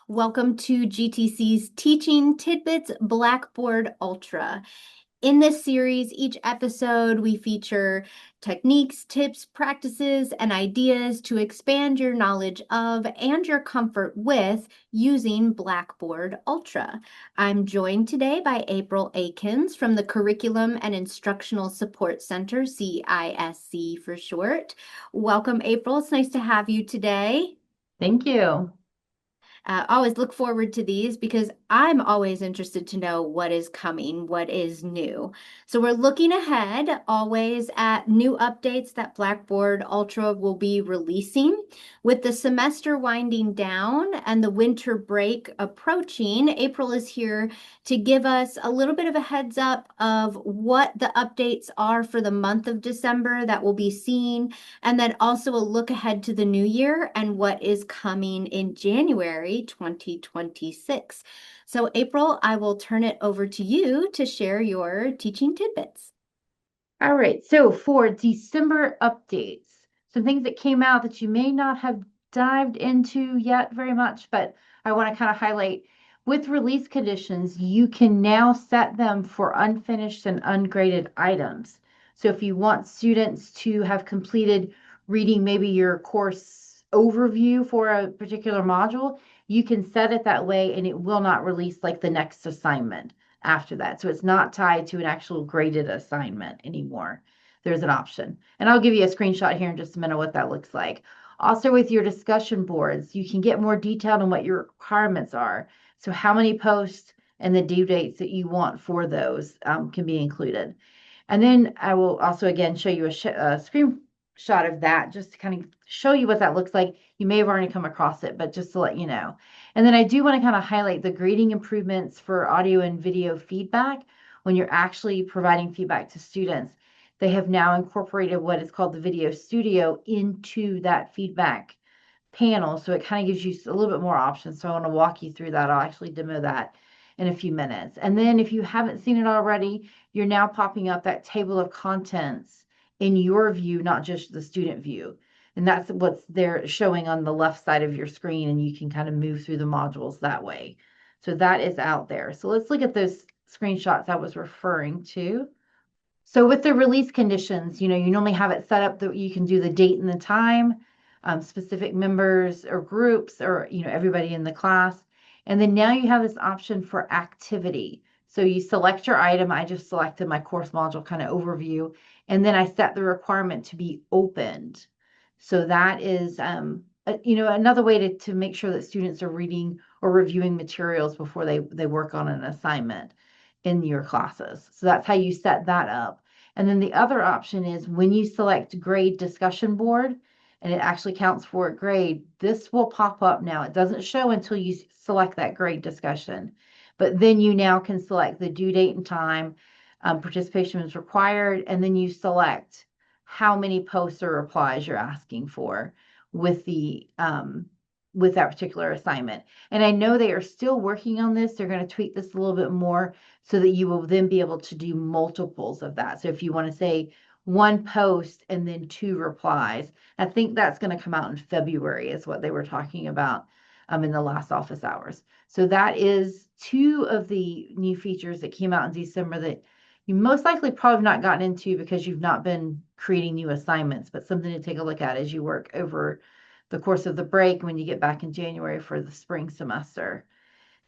Welcome to GTC's Teaching Tidbits Blackboard Ultra. In this series, each episode we feature techniques, tips, practices, and ideas to expand your knowledge of and your comfort with using Blackboard Ultra. I'm joined today by April Akins from the Curriculum and Instructional Support Center, CISC for short. Welcome, April. It's nice to have you today. Thank you. Always look forward to these because I'm always interested to know what is coming, what is new. So we're looking ahead always at new updates that Blackboard Ultra will be releasing. With the semester winding down and the winter break approaching, April is here to give us a little bit of a heads up of what the updates are for the month of December that we'll be seeing, and then also a look ahead to the new year and what is coming in January 2026. So, April, I will turn it over to you to share your teaching tidbits. All right. So for December updates, some things that came out that you may not have dived into yet very much, but I want to kind of highlight with release conditions, you can now set them for unfinished and ungraded items. So if you want students to have completed reading maybe your course overview for a particular module, you can set it that way and it will not release like the next assignment after that. So it's not tied to an actual graded assignment anymore. There's an option. And I'll give you a screenshot here in just a minute what that looks like. Also with your discussion boards, you can get more detailed on what your requirements are. So how many posts and the due dates that you want for those can be included. And then I will also again show you a screenshot of that just to kind of show you what that looks like. You may have already come across it, but just to let you know. And then I do want to kind of highlight the grading improvements for audio and video feedback when you're actually providing feedback to students. They have now incorporated what is called the Video Studio into that feedback panel. So it kind of gives you a little bit more options. So I want to walk you through that. I'll actually demo that in a few minutes. And then if you haven't seen it already, you're now popping up that table of contents in your view, not just the student view. And that's what's there showing on the left side of your screen, and you can kind of move through the modules that way. So that is out there. So let's look at those screenshots I was referring to. So with the release conditions, you normally have it set up that you can do the date and the time, specific members or groups, or everybody in the class. And then now you have this option for activity. So you select your item. I just selected my course module kind of overview, and then I set the requirement to be opened. So that is another way to make sure that students are reading or reviewing materials before they work on an assignment in your classes. So that's how you set that up. And then the other option is when you select grade discussion board and it actually counts for a grade, this will pop up now. It doesn't show until you select that grade discussion, but then you now can select the due date and time, participation is required, and then you select how many posts or replies you're asking for with the with that particular assignment. And I know they are still working on this. They're going to tweak this a little bit more so that you will then be able to do multiples of that. So if you want to say one post and then 2 replies, I think that's going to come out in February is what they were talking about in the last office hours. So that is 2 of the new features that came out in December that you most likely probably have not gotten into because you've not been creating new assignments, but something to take a look at as you work over the course of the break when you get back in January for the spring semester.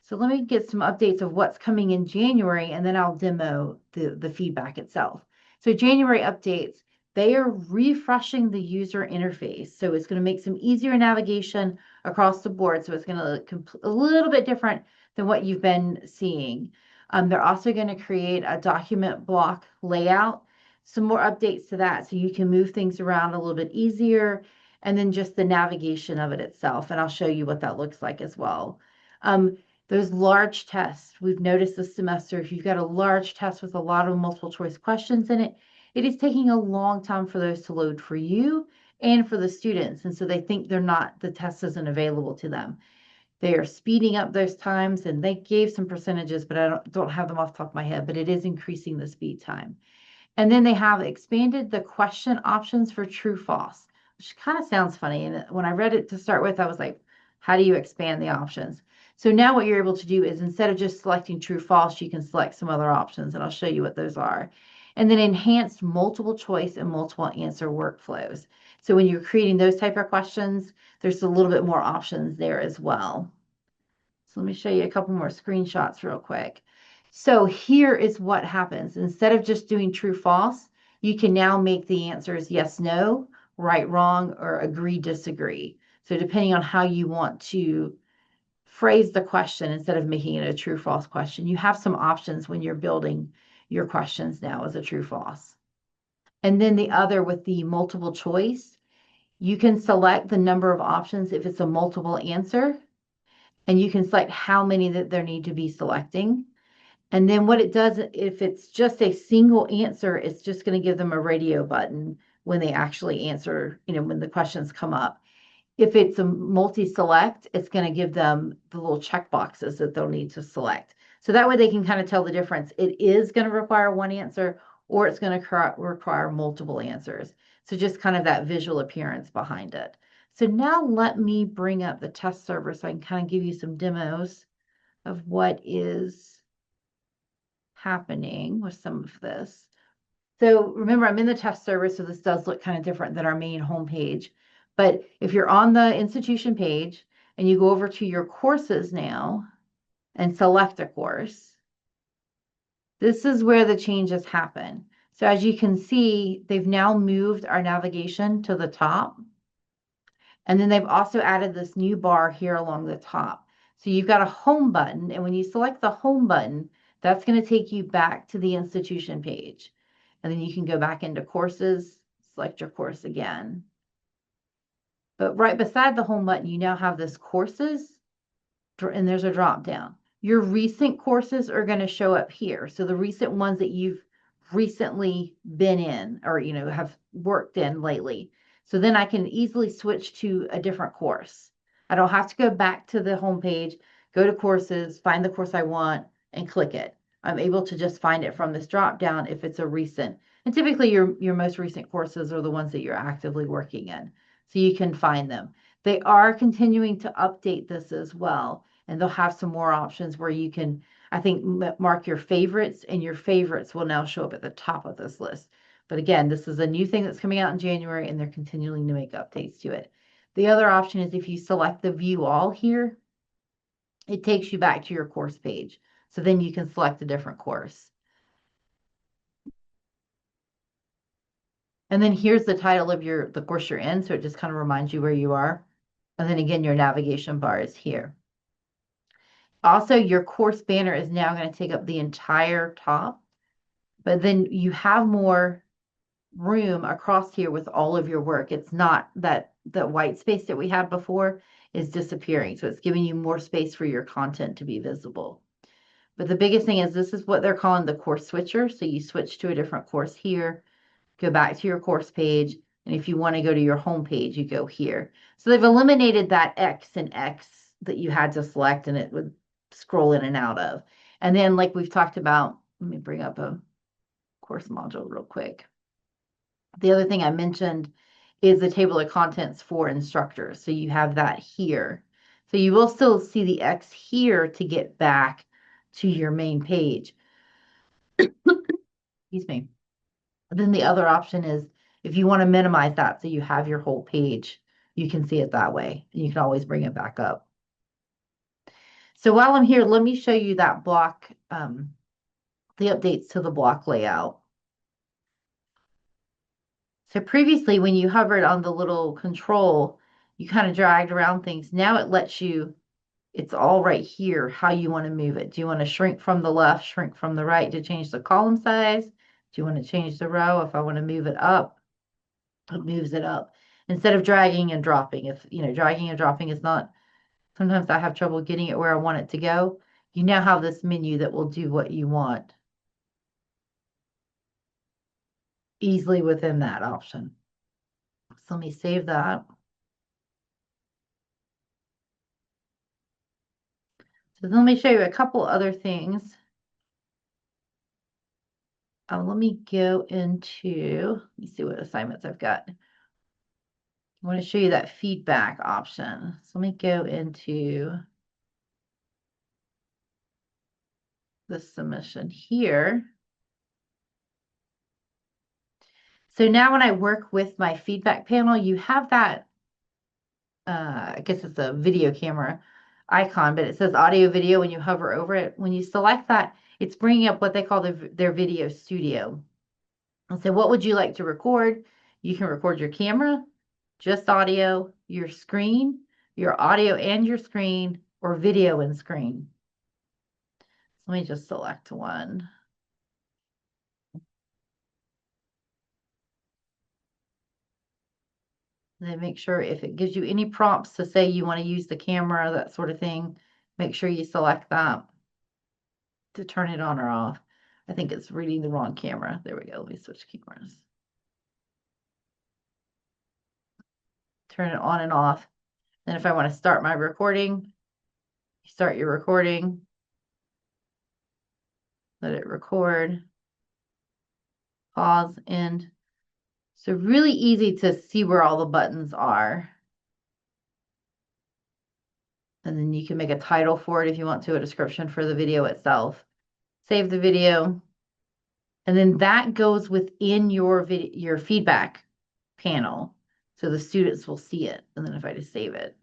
So let me get some updates of what's coming in January, and then I'll demo the feedback itself. So January updates, they are refreshing the user interface. So it's going to make some easier navigation across the board. So it's going to look a little bit different than what you've been seeing. They're also going to create a document block layout, some more updates to that so you can move things around a little bit easier, and then just the navigation of it itself. And I'll show you what that looks like as well. Those large tests, we've noticed this semester, if you've got a large test with a lot of multiple choice questions in it, it is taking a long time for those to load for you and for the students. And so they think the test isn't available to them. They are speeding up those times, and they gave some percentages, but I don't have them off the top of my head, but it is increasing the speed time. And then they have expanded the question options for true false, which kind of sounds funny. And when I read it to start with, I was like, How do you expand the options? So now what you're able to do is instead of just selecting true, false, you can select some other options, and I'll show you what those are. And then enhanced multiple choice and multiple answer workflows. So when you're creating those type of questions, there's a little bit more options there as well. So let me show you a couple more screenshots real quick. So here is what happens. Instead of just doing true, false, you can now make the answers yes, no, right, wrong, or agree, disagree. So depending on how you want to phrase the question instead of making it a true, false question, you have some options when you're building your questions now as a true, false. And then the other with the multiple choice, you can select the number of options if it's a multiple answer, and you can select how many that there need to be selecting. And then what it does, if it's just a single answer, it's just going to give them a radio button when they actually answer, when the questions come up. If it's a multi-select, it's going to give them the little check boxes that they'll need to select. So that way they can kind of tell the difference. It is going to require one answer, or it's going to require multiple answers. So just kind of that visual appearance behind it. So now let me bring up the test server so I can kind of give you some demos of what is happening with some of this. So remember, I'm in the test server, so this does look kind of different than our main homepage. But if you're on the institution page and you go over to your courses now and select a course, this is where the changes happen. So as you can see, they've now moved our navigation to the top. And then they've also added this new bar here along the top. So you've got a home button, and when you select the home button, that's going to take you back to the institution page. And then you can go back into courses, select your course again. But right beside the home button, you now have this courses, and there's a drop down. Your recent courses are going to show up here. So the recent ones that you've recently been in or, have worked in lately. So then I can easily switch to a different course. I don't have to go back to the home page, go to courses, find the course I want, and click it. I'm able to just find it from this drop down if it's a recent. And typically your most recent courses are the ones that you're actively working in. So you can find them. They are continuing to update this as well. And they'll have some more options where you can, I think, mark your favorites, and your favorites will now show up at the top of this list. But again, this is a new thing that's coming out in January, and they're continuing to make updates to it. The other option is if you select the view all here, it takes you back to your course page. So then you can select a different course. And then here's the title of the course you're in. So it just kind of reminds you where you are. And then again, your navigation bar is here. Also, your course banner is now going to take up the entire top, but then you have more room across here with all of your work. It's not that the white space that we had before is disappearing. So it's giving you more space for your content to be visible. But the biggest thing is this is what they're calling the course switcher. So you switch to a different course here, go back to your course page. And if you want to go to your home page, you go here. So they've eliminated that X and X that you had to select and it would scroll in and out of. And then like we've talked about, let me bring up a course module real quick. The other thing I mentioned is the table of contents for instructors. So you have that here. So you will still see the X here to get back to your main page. Excuse me. Then the other option is if you want to minimize that so you have your whole page, you can see it that way. And you can always bring it back up. So while I'm here, let me show you that block, the updates to the block layout. So previously, when you hovered on the little control, you kind of dragged around things. Now it lets you, it's all right here, how you want to move it. Do you want to shrink from the left, shrink from the right to change the column size? Do you want to change the row? If I want to move it up, it moves it up. Instead of dragging and dropping. If, dragging and dropping is not, sometimes I have trouble getting it where I want it to go. You now have this menu that will do what you want easily within that option. So let me save that. So let me show you a couple other things. Let me go into, let me see what assignments I've got. I want to show you that feedback option. So let me go into the submission here. So now when I work with my feedback panel, you have that, I guess it's a video camera icon, but it says audio video when you hover over it. When you select that, it's bringing up what they call their video studio. And so what would you like to record? You can record your camera, just audio, your screen, your audio and your screen, or video and screen. Let me just select one. Then make sure if it gives you any prompts to say you want to use the camera, that sort of thing, make sure you select that to turn it on or off. I think it's reading the wrong camera. There we go. Let me switch cameras. Turn it on and off. Then if I want to start my recording, you start your recording. Let it record. Pause, end. So really easy to see where all the buttons are. And then you can make a title for it if you want to, a description for the video itself. Save the video. And then that goes within your feedback panel. So the students will see it. And then if I just save it,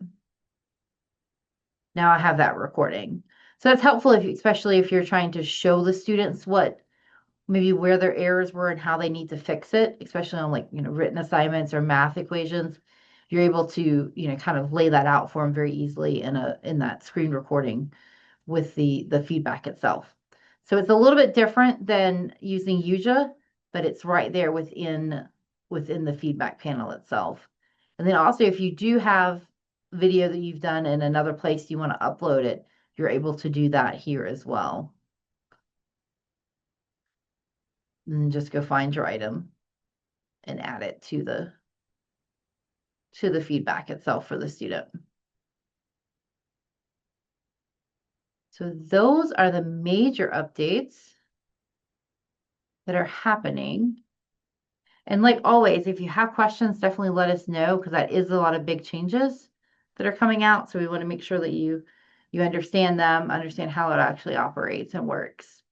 now I have that recording. So that's helpful especially if you're trying to show the students maybe where their errors were and how they need to fix it, especially on written assignments or math equations. You're able to, kind of lay that out for them very easily in that screen recording with the feedback itself. So it's a little bit different than using UJA, but it's right there within the feedback panel itself. And then also, if you do have video that you've done in another place you want to upload it, you're able to do that here as well. And just go find your item and add it to the feedback itself for the student. So those are the major updates that are happening. And like always, if you have questions, definitely let us know, because that is a lot of big changes that are coming out. So we want to make sure that you understand them, understand how it actually operates and works.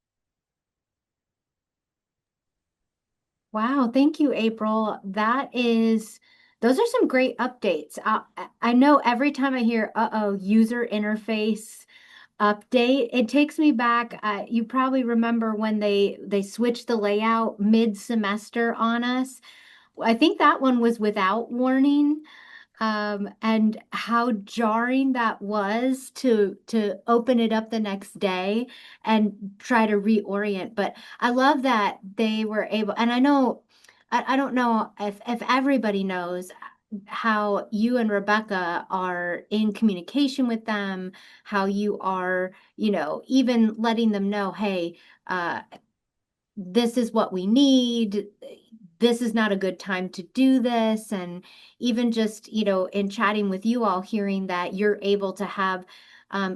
Wow, thank you, April. Those are some great updates. I know every time I hear, uh-oh, user interface update, it takes me back. You probably remember when they switched the layout mid-semester on us. I think that one was without warning. And how jarring that was to open it up the next day and try to reorient. But I love that they were able, and I know I don't know if everybody knows how you and Rebecca are in communication with them, how you are, even letting them know, hey, this is what we need. This is not a good time to do this. And even just, in chatting with you all, hearing that you're able to have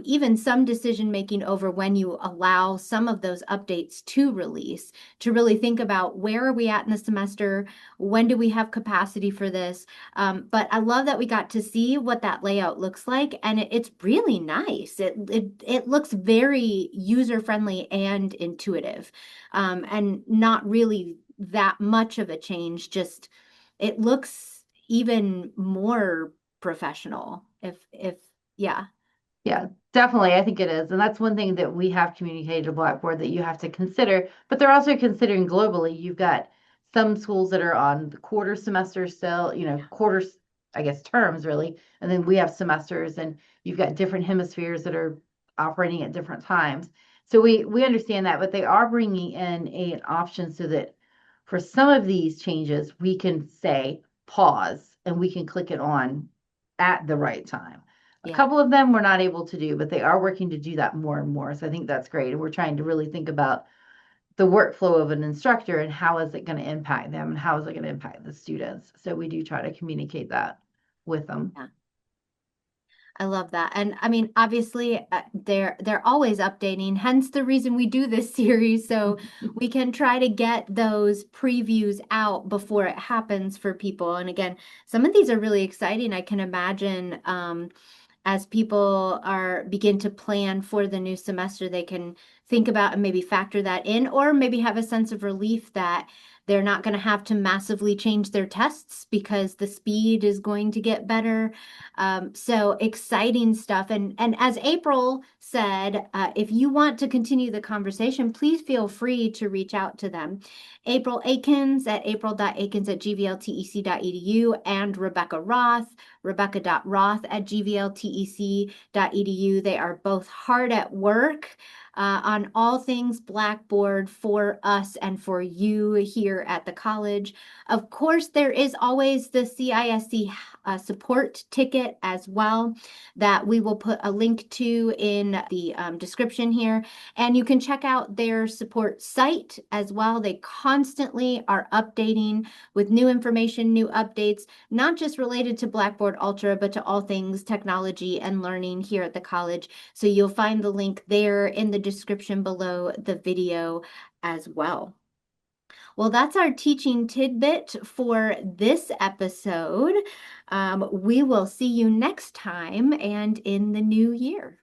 even some decision making over when you allow some of those updates to release, to really think about where are we at in the semester? When do we have capacity for this? But I love that we got to see what that layout looks like, and it's really nice. It looks very user friendly and intuitive, and not really that much of a change. Just it looks even more professional. Yeah. Yeah, definitely. I think it is. And that's one thing that we have communicated to Blackboard that you have to consider. But they're also considering globally. You've got some schools that are on the quarter semester still, quarters, I guess, terms really. And then we have semesters, and you've got different hemispheres that are operating at different times. So we understand that, but they are bringing in an option so that for some of these changes, we can say pause and we can click it on at the right time. A Yeah. couple of them we're not able to do, but they are working to do that more and more. So I think that's great. And we're trying to really think about the workflow of an instructor and how is it going to impact them and how is it going to impact the students. So we do try to communicate that with them. Yeah. I love that. And I mean, obviously, they're always updating, hence the reason we do this series, so we can try to get those previews out before it happens for people. And again, some of these are really exciting. I can imagine as people are begin to plan for the new semester, they can think about and maybe factor that in, or maybe have a sense of relief that they're not going to have to massively change their tests because the speed is going to get better. So exciting stuff. And as April said, if you want to continue the conversation, please feel free to reach out to them. April Akins at april.akins@gvltec.edu and Rebecca Roth, rebecca.roth@gvltec.edu. They are both hard at work on all things Blackboard for us and for you here at the college. Of course, there is always the CISC support ticket as well that we will put a link to in the description here. And you can check out their support site as well. They constantly are updating with new information, new updates, not just related to Blackboard Ultra, but to all things technology and learning here at the college. So you'll find the link there in the description below the video as well. Well, that's our teaching tidbit for this episode. We will see you next time and in the new year.